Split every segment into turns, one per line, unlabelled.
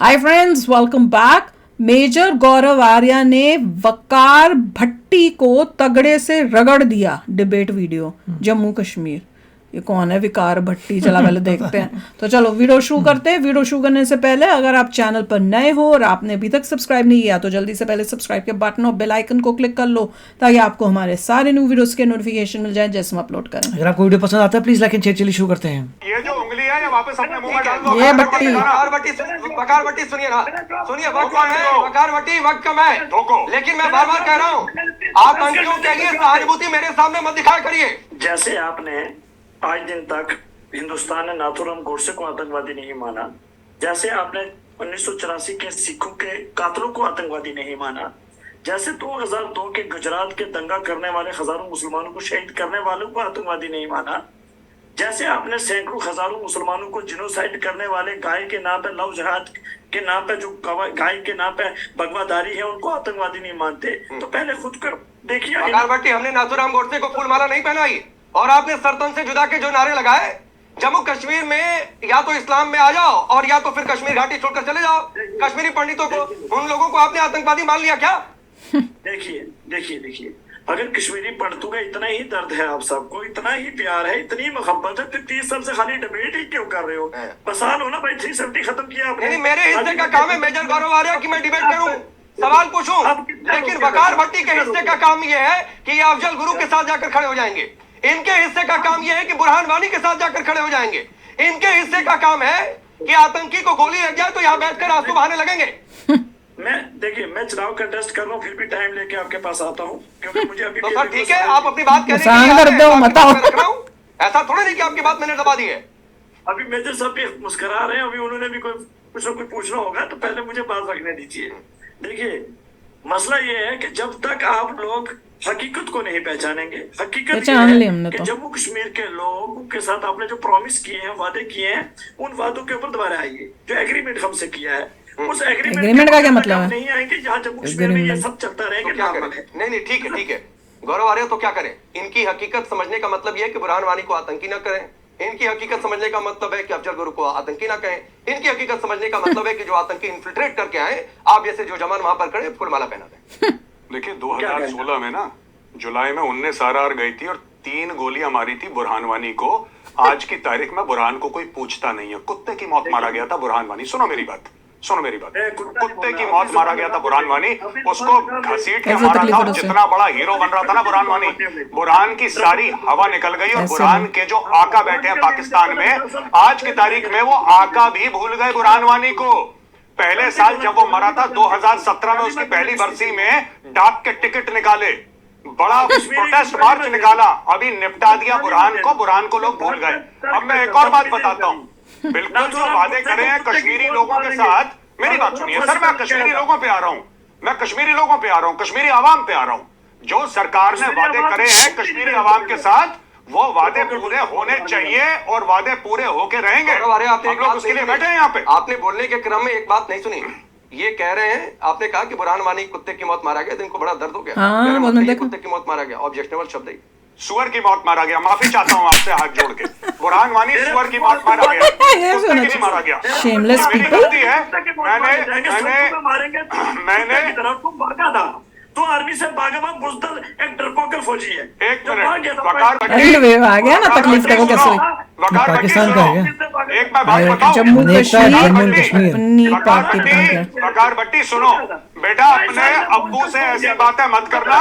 हाय friends, welcome back. Major Gaurav Arya ने वकार भट्टी को तगड़े से रगड़ दिया। Debate video Jammu Kashmir. ये कौन है विकार भट्टी? चला पहले देखते हैं। तो चलो वीडियो शुरू करते हैं। वीडियो शुरू करने से पहले अगर आप चैनल पर नए हो और आपने अभी तक सब्सक्राइब नहीं किया तो जल्दी से पहले सब्सक्राइब के बटन और बेल आइकन को क्लिक कर लो ताकि आपको हमारे सारे न्यू वीडियोस के नोटिफिकेशन मिल जाए जैसे हम अपलोड करें।
अगर आपको वीडियो पसंद आता है प्लीज लाइक एंड शेयर। चलिए शुरू करते हैं।
ये जो उंगली है ये वापस अपने मुंह में डाल दो।
ये भट्टी
वकार भट्टी सुनिए ना, सुनिए वक्त कम है, वकार भट्टी वक्त कम है, लेकिन मैं बार बार कह रहा हूँ आतंकियों के लिए सहानुभूति मेरे सामने मत दिखाया करिए।
जैसे आपने आज दिन तक हिंदुस्तान ने नाथूराम गोडसे को आतंकवादी नहीं माना, जैसे आपने 1984 के सिखों के कातलों को आतंकवादी नहीं माना, जैसे 2002 के गुजरात के दंगा करने वाले हजारों मुसलमानों को शहीद करने वालों को आतंकवादी नहीं माना, जैसे आपने सैकड़ों हजारों मुसलमानों को जिनोसाइड करने वाले गाय के नाम पे लव जिहाद के नाम पे जो गाय के नाम पे भगवाधारी है उनको आतंकवादी नहीं मानते, तो पहले खुद कर देखिए।
वकार भट्टी, हमने नाथूराम गोडसे को फूलमाला नहीं पहनाई और आपने सरतन से जुदा के जो नारे लगाए, जम्मू कश्मीर में या तो इस्लाम में आ जाओ और या तो फिर कश्मीर घाटी छोड़कर चले जाओ। कश्मीरी पंडितों को, उन लोगों को आपने आतंकवादी मान लिया क्या?
देखिए देखिए देखिए, अगर कश्मीरी पंडितों का इतना ही दर्द है, आप सबको इतना ही प्यार है, इतनी मोहब्बत है, तो 30 साल से खाली डिबेट ही क्यों कर रहे हो? बसा लो ना भाई, 370 खत्म किया आपने।
नहीं, मेरे हिस्से का काम है मेजर गौरव आर्या कि मैं डिबेट करूं, सवाल पूछूं, लेकिन वकार भट्टी के हिस्से का काम यह है कि ये अफजल गुरु के साथ जाकर खड़े हो जाएंगे। इनके हिस्से का काम यह है कि बुरहान वानी के साथ जाकर खड़े हो जाएंगे। इनके हिस्से का काम है कि आतंकी को गोली लग जाए तो यहाँ बैठकर आंसू बहाने लगेंगे।
देखिए, मैं चुनाव कंटेस्ट कर रहा हूँ, फिर भी टाइम लेके आपके पास आता हूँ, क्योंकि मुझे अभी
तो सर ठीक है, आप अपनी बात कहने ऐसा थोड़ा नहीं कि आपकी बात मैंने दबा दी है।
अभी मेजर साहब भी मुस्कुरा रहे हैं, अभी उन्होंने भी कुछ ना कुछ पूछना होगा, तो पहले मुझे बात रखने दीजिए। देखिए, मसला ये है कि जब तक आप लोग हकीकत को नहीं पहचानेंगे, हकीकत ये है कि जम्मू कश्मीर के लोगों के साथ आपने जो प्रॉमिस किए हैं, वादे किए हैं, उन वादों के ऊपर दोबारा आइए। जो एग्रीमेंट हमसे किया है, उस एग्रीमेंट
का क्या मतलब है?
नहीं आएंगे जहाँ जम्मू कश्मीर में ये सब चलता रहेगा।
तो क्या करें? नहीं, ठीक है, ठीक है गौरव आर्या, तो क्या करें? इनकी हकीकत समझने का मतलब यह है कि बुरहान वानी को आतंकी न करें। इनकी हकीकत समझने का मतलब है कि अफजल गुरु को आतंकी ना कहें। इनकी हकीकत समझने का मतलब है कि जो आतंकी इन्फिल्ट्रेट करके आए, आप जैसे जो जवान वहां पर खड़े फूलमाला पहना दें।
देखिए 2016 में ना जुलाई में 19 आरआर गई थी और 3 गोलियां मारी थी बुरहान वानी को। आज की तारीख में बुरहान को कोई पूछता नहीं है। कुत्ते की मौत मारा गया था बुरहान वानी। सुनो मेरी बात। कुत्ते की मौत मारा गया था बुरहान वानी। उसको घसीट के मारा था। जितना बड़ा हीरो बन रहा था ना बुरहान वानी, बुरहान की सारी हवा निकल गई। और बुरहान के जो आका बैठे हैं पाकिस्तान में, आज की तारीख में वो आका भी भूल गए बुरहान वानी को। पहले साल जब वो मरा था 2017 में, उसकी पहली बरसी में डाक के टिकट निकाले, बड़ा प्रोटेस्ट मार्च निकाला, अभी निपटा दिया बुरहान को। बुरहान को लोग भूल गए। अब मैं एक और बात बताता हूँ। बिल्कुल जो वादे करे हैं कश्मीरी लोगों के साथ, मेरी बात सुनिए सर, मैं कश्मीरी लोगों पे आ रहा हूँ, मैं कश्मीरी लोगों पे आ रहा हूँ, कश्मीरी आवाम पे आ रहा हूँ। जो सरकार ने वादे करे हैं कश्मीरी आवाम के साथ, वो वादे पूरे होने चाहिए और वादे पूरे होके रहेंगे। हम लोग उसके लिए बैठे हैं यहाँ पे।
आपने बोलने के क्रम में एक बात नहीं सुनी। ये कह रहे हैं, आपने कहा कि बुरहान वानी कुत्ते की मौत मारा गया तो इनको बड़ा दर्द हो गया। कुत्ते की मौत मारा गया, ऑब्जेक्शनेबल शब्द है।
सुअर की मौत मारा गया। माफी चाहता हूँ आपसे हाथ जोड़ के। बुरहान वानी सुअर की मौत मारा गया, कुत्ते की नहीं मारा गया।
शेमलेस
मेरी गलती है। मैंने
तो आर्मी से भागा हुआ बुजदल एक डरपोक फौजी है।
एक मिनट,
आ गया ना तकलीफ का, वो कैसे हुई?
पाकिस्तान का है।
एक मैं बात बताऊं,
जम्मू
कश्मीर
अपनी पार्टी
वकार भट्टी सुनो बेटा, अपने अब्बू से ऐसी बातें मत करना,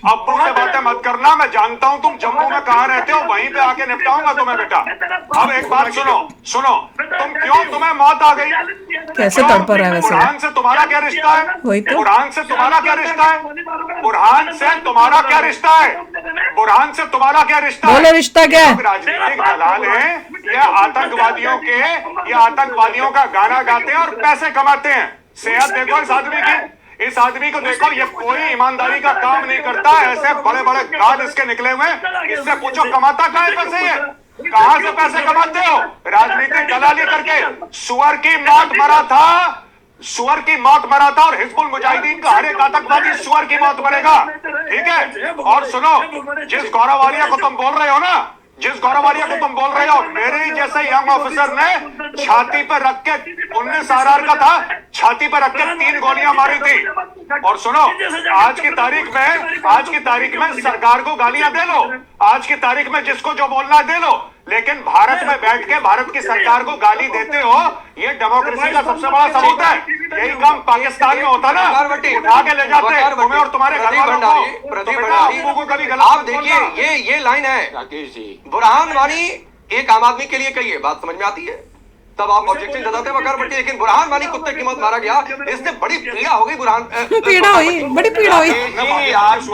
अब्बू से बातें मत करना। मैं जानता हूं तुम जम्मू में कहां रहते हो, वहीं पे आके निपटाऊंगा तुम्हें बेटा। अब एक बात सुनो, तुम्हें मौत आ गई
कैसे तड़प रहा है वैसे?
बुरहान से तुम्हारा क्या रिश्ता है?
वही तो।
बुरहान से तुम्हारा क्या रिश्ता है? बुरहान से तुम्हारा क्या रिश्ता है? बुरहान से तुम्हारा क्या रिश्ता है?
बोलो रिश्ता क्या है?
राजनीतिक दलाल हैं ये, आतंकवादियों का गाना गाते हैं और पैसे कमाते हैं। सेहत देखो इस आदमी को देखो, ये कोई ईमानदारी का काम नहीं करता। ऐसे बड़े बड़े गाल इसके निकले हुए। इससे पूछो कमाता कहाँ है पैसे? ये कहां से पैसे कमाते हो? राजनीतिक दलाली करके। सुअर की मौत मरा था और हिजबुल मुजाहिदीन का हर एक आतंकवादी सुअर की मौत मरेगा। ठीक है? और सुनो, जिस गौरव आर्या को तुम बोल रहे हो ना, जिस गौरव आर्या को तुम बोल रहे हो, मेरे ही जैसे यंग ऑफिसर ने छाती पर रख के 19 आरआर का था, छाती पर रख के 3 गोलियां मारी थी। और सुनो, आज की तारीख में सरकार को गालियां दे लो, आज की तारीख में जिसको जो बोलना है दे लो, लेकिन भारत में बैठ के भारत की सरकार को गाली देते हो, ये डेमोक्रेसी का सबसे बड़ा सबूत है। यही काम पाकिस्तान में होता ना, उठा के ले जाते तुम्हें और तुम्हारे घर वालों को।
प्रदीप
तो
भंडारी,
आपको को कभी गलत
आप
मत
देखिए,
बोलना।
ये लाइन है
राकेश जी,
बुरहान वानी एक आम आदमी के लिए कही है, बात समझ में आती है, तब आप ऑब्जेक्शन जताते हैं वकार भट्टी, लेकिन बुरहान वानी कुत्ते की मौत मारा गया, इससे बड़ी पीड़ा हो गई बुरहान
पीड़ा हुई, बड़ी पीड़ा हुई,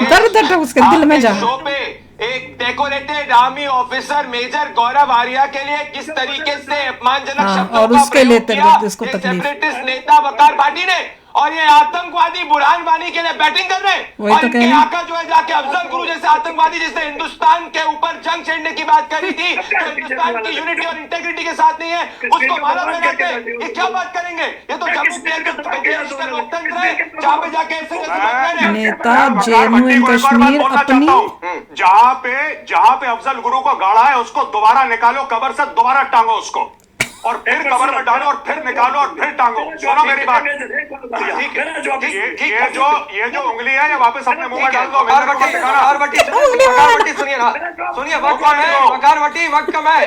दर्द दर्द उसके दिल में जा।
शो पे एक decorated army officer major Gaurav Arya के लिए किस तरीके से अपमानजनक
हाँ,
शब्दों
और
का
उसके लिए
प्रयोग किया
इसको
ये
तकलीफ।
सेपरेटिस्ट नेता वकार भाटी ने, और ये आतंकवादी बुरहान वानी के लिए बैटिंग कर रहे हैं।
वही
और
तो कह
इनके
रहे हैं।
आका जो है जाके अफजल गुरु जैसे आतंकवादी जिसने हिंदुस्तान के ऊपर जंग छेड़ने की बात करी थी, जो हिंदुस्तान की यूनिटी और इंटेग्रिटी के साथ नहीं है, उसको मारा लगाते ये क्या बात करेंगे? ये तो जम्मू कश्मीर का लोकतंत्र है, जहाँ पे जाके ऐसे
नेता जम्मू एंड कश्मीर अपनी
जहां पे अफजल गुरु को गाड़ा है, उसको दोबारा निकालो कबर से, दोबारा टांगो उसको, और फिर कबर में डालो, और फिर निकालो, और फिर टांगो। सुनो मेरी बात, ये जो उंगली है, ये वापस अपने मुंह में डाल दो।
सुनिए ना, सुनिए, वक्त कम है वकार भट्टी, वक्त कम है,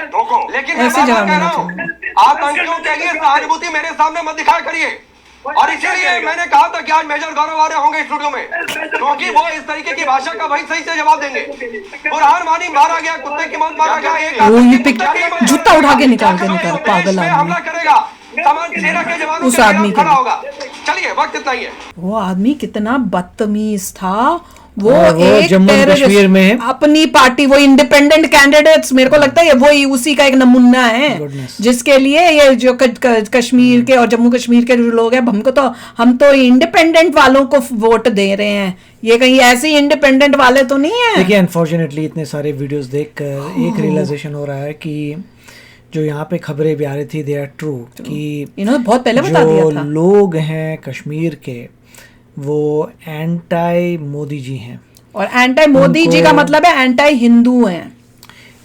लेकिन मैं
ऐसे
बार
जवाब
कह रहा
देना
हूँ, आतंकियों के लिए सहानुभूति मेरे सामने मत दिखाया करिए। और इसीलिए मैंने कहा था कि आज मेजर गौरव आर्या होंगे स्टूडियो में, क्योंकि वो इस तरीके की भाषा का भाई सही से जवाब देंगे। बुरहान वानी मारा गया, कुत्ते की मौत मारा गया, एक
वो ये
आतंकी
जूता उठा के निकाल
क्या करोगे?
पागल
देश में
आदमी।
हमला करेगा, समाज सेना के जवानों
उस
के
आदमी
खिलाफ
के
खड़ा होगा। चलिए, वक्त इतना ही है।
वो आदमी कितना बदतमीज था। वो
और वो
एक
जम्मू एंड
terrorist,
कश्मीर में
अपनी पार्टी, वो इंडिपेंडेंट कैंडिडेट्स, मेरे को लगता है वो ही उसी का एक नमूना है,
Goodness.
जिसके लिए ये जो कश्मीर के और जम्मू कश्मीर के जो लोग हैं, हम तो इंडिपेंडेंट वालों को वोट दे रहे हैं, ये कहीं ऐसे ही इंडिपेंडेंट वाले तो नहीं है।
देखिए, अनफॉर्चुनेटली इतने सारे वीडियोस देखकर एक रियलाइजेशन हो रहा है कि जो यहाँ पे खबरें भी आ रही थी, दे आर ट्रू, कि
इन्होंने बहुत पहले बता दिया
जो
था।
लोग हैं कश्मीर के, वो एंटी मोदी जी हैं,
और एंटी मोदी जी का मतलब है एंटी हिंदू हैं,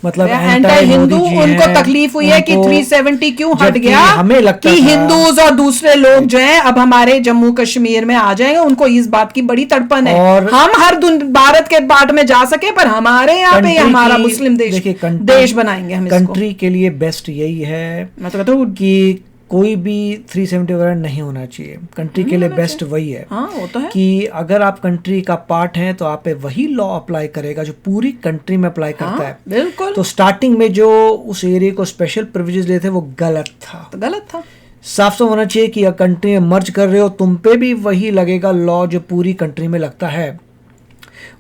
मतलब
एंटी हिंदू। उनको तकलीफ हुई है कि 370 क्यों हट गया,
हमें लगता
कि
था
हिंदूज और दूसरे लोग जो हैं अब हमारे जम्मू कश्मीर में आ जाएंगे, उनको इस बात की बड़ी तड़पन है।
और
हम हर भारत के पार्ट में जा सके, पर हमारे यहाँ पे हमारा मुस्लिम देश
देखिए,
देश बनाएंगे हम इसको।
कंट्री के लिए बेस्ट यही है
मैं तो कहता हूँ
कि कोई भी 370 वगैरह नहीं होना चाहिए। कंट्री के लिए बेस्ट वही है,
हाँ, वो तो है।
कि अगर आप कंट्री का पार्ट हैं तो आप पे वही लॉ अप्लाई करेगा जो पूरी कंट्री में अप्लाई करता है।
बिल्कुल।
तो स्टार्टिंग में जो उस एरिया को स्पेशल प्रिविलेज लेते वो गलत था,
तो गलत था।
साफ साफ होना चाहिए कि कंट्री में मर्ज कर रहे हो, तुम पे भी वही लगेगा लॉ जो पूरी कंट्री में लगता है।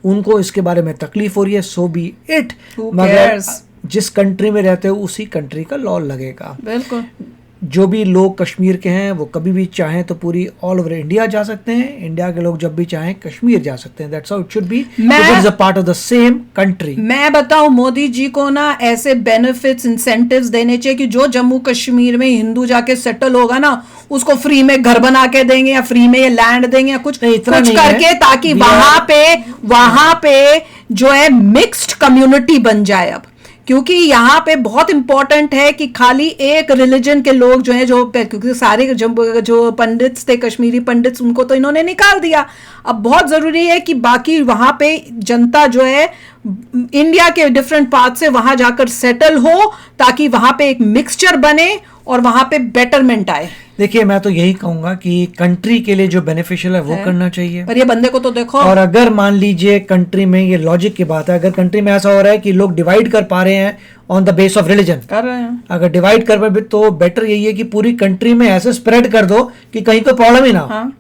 उनको इसके बारे में तकलीफ हो रही है, सो बी इट,
Who
मगर
cares?
जिस कंट्री में रहते हो उसी कंट्री का लॉ लगेगा।
बिल्कुल।
जो भी लोग कश्मीर के हैं वो कभी भी चाहें तो पूरी ऑल ओवर इंडिया जा सकते हैं, इंडिया के लोग जब भी चाहें कश्मीर जा सकते हैं। That's how it should be, it is a part of the same country.
मैं बताऊं, मोदी जी को ना ऐसे बेनिफिट्स, इंसेंटिव्स देने चाहिए कि जो जम्मू कश्मीर में हिंदू जाके सेटल होगा ना, उसको फ्री में घर बना के देंगे, या फ्री में ये लैंड देंगे, या कुछ
इतना
कुछ
नहीं
करके
है।
ताकि वहां पे जो है मिक्स्ड कम्युनिटी बन जाए अब। क्योंकि यहाँ पे बहुत इंपॉर्टेंट है कि खाली एक रिलीजन के लोग जो हैं, क्योंकि सारे जो पंडित्स थे, कश्मीरी पंडित्स, उनको तो इन्होंने निकाल दिया। अब बहुत जरूरी है कि बाकी वहाँ पे जनता जो है इंडिया के डिफरेंट पार्ट से वहां जाकर सेटल हो, ताकि वहां पे एक मिक्सचर बने और वहां पे बेटरमेंट आए।
देखिए, मैं तो यही कहूंगा कि कंट्री के लिए जो बेनिफिशियल है वो करना चाहिए।
पर ये बंदे को तो देखो।
और अगर मान लीजिए कंट्री में, ये लॉजिक की बात है, अगर कंट्री में ऐसा हो रहा है कि लोग डिवाइड कर पा रहे हैं on the base of religion,
कर रहे हैं,
अगर डिवाइड कर पाए तो बेटर यही है कि पूरी कंट्री में ऐसे स्प्रेड कर दो कि कहीं कोई प्रॉब्लम ही ना हो।
हाँ।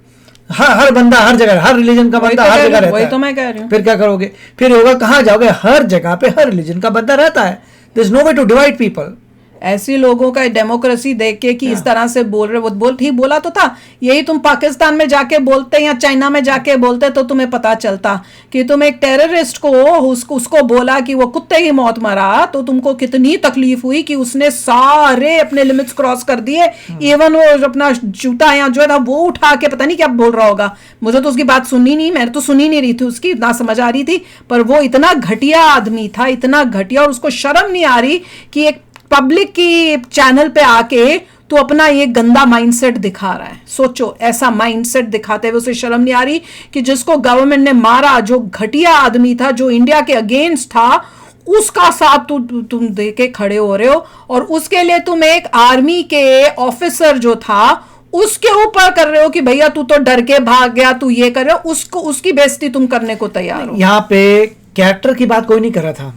हर बंदा हर जगह, हर रिलीजन का बंदा हर जगह रहता है।
वही तो मैं कह रही हूँ।
फिर क्या करोगे? फिर होगा, कहाँ जाओगे? हर जगह पे हर रिलीजन का बंदा रहता है। There is no way to divide people.
ऐसे लोगों का डेमोक्रेसी देख के कि इस तरह से बोल रहे, वो ठीक बोला तो था। यही तुम पाकिस्तान में जाके बोलते या चाइना में जाके बोलते तो तुम्हें पता चलता कि तुम एक टेररिस्ट को उसको बोला कि वो कुत्ते की मौत मरा, तो तुमको कितनी तकलीफ हुई कि उसने सारे अपने लिमिट्स क्रॉस कर दिए। इवन वो अपना जूता या जो था वो उठा के पता नहीं क्या बोल रहा होगा, मुझे तो उसकी बात सुननी नहीं, मैंने तो सुनी नहीं रही थी उसकी, ना समझ आ रही थी। पर वो इतना घटिया आदमी था, इतना घटिया, और उसको शर्म नहीं आ रही कि एक पब्लिक की चैनल पे आके तो अपना ये गंदा माइंडसेट दिखा रहा है। सोचो, ऐसा माइंडसेट दिखाते हुए उसे शर्म नहीं आ रही कि जिसको गवर्नमेंट ने मारा, जो घटिया आदमी था, जो इंडिया के अगेंस्ट था, उसका साथ तुम दे के खड़े हो रहे हो, और उसके लिए तुम एक आर्मी के ऑफिसर जो था उसके ऊपर कर रहे हो कि भैया तू तो डर के भाग गया, तू ये कर रहे हो, उसको उसकी बेइज्जती तुम करने को तैयार हो।
यहाँ पे कैरेक्टर की बात कोई नहीं कर रहा था,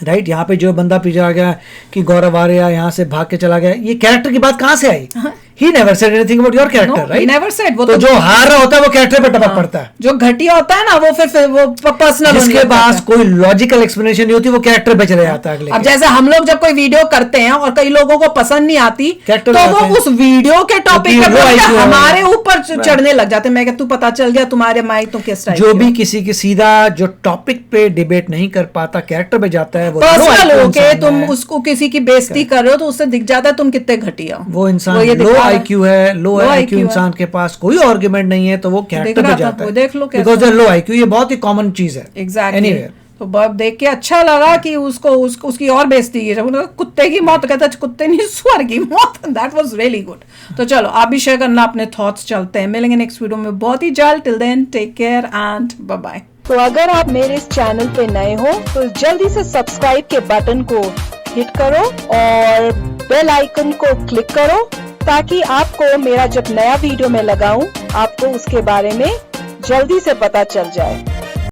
राइट? यहाँ पे जो बंदा पीछे आ गया कि गौरव आर्या यहाँ से भाग के चला गया, ये कैरेक्टर की बात कहाँ से आई? He never said anything about your character,
No,
right?
he never said। वो
तो जो हार रहा होता है वो कैरेक्टर पे टपक पड़ता है।
जो घटिया होता है ना वो फिर वो पर्सनल,
जिसके पास कोई लॉजिकल एक्सप्लेनेशन नहीं होती वो कैरेक्टर पे चले जाता है अगले।
अब जैसे हम लोग जब कोई वीडियो करते हैं और कई लोगों को पसंद नहीं आती तो वो उस वीडियो के टॉपिक पे हमारे ऊपर चढ़ने लग जाते हैं। मैं तू पता चल गया तुम्हारे माई तो किस टाइप,
जो भी किसी की सीधा जो टॉपिक पे डिबेट नहीं कर पाता कैरेक्टर पे जाता है, वो
पर्सनल होके तुम उसको किसी की बेइज्जती कर रहे हो तो उससे दिख जाता है तुम कितने घटिया हो।
वो इंसान लो आईक्यू है, लो आईक्यू इंसान के पास कोई आर्गुमेंट नहीं है तो वो कैरेक्टर पे जाता है।
देख लो
बिकॉज़ लो आईक्यू ये बहुत ही कॉमन चीज है।
एग्जैक्टली। तो देख के अच्छा लगा कि उसकी और बेइज्जती की, जब उन्होंने कुत्ते की मौत कहता कुत्ते नहीं स्वर की मौत, दैट वाज रियली गुड। तो चलो आप भी शेयर करना अपने थॉट्स, चलते हैं, मिलेंगे नेक्स्ट वीडियो में बहुत ही जल्द। Till then take care and bye bye.
तो अगर आप मेरे इस चैनल पे नए हो तो जल्दी से सब्सक्राइब के बटन को हिट करो और बेल आइकन को क्लिक करो ताकि आपको मेरा जब नया वीडियो मैं लगाऊं आपको उसके बारे में जल्दी से पता चल जाए।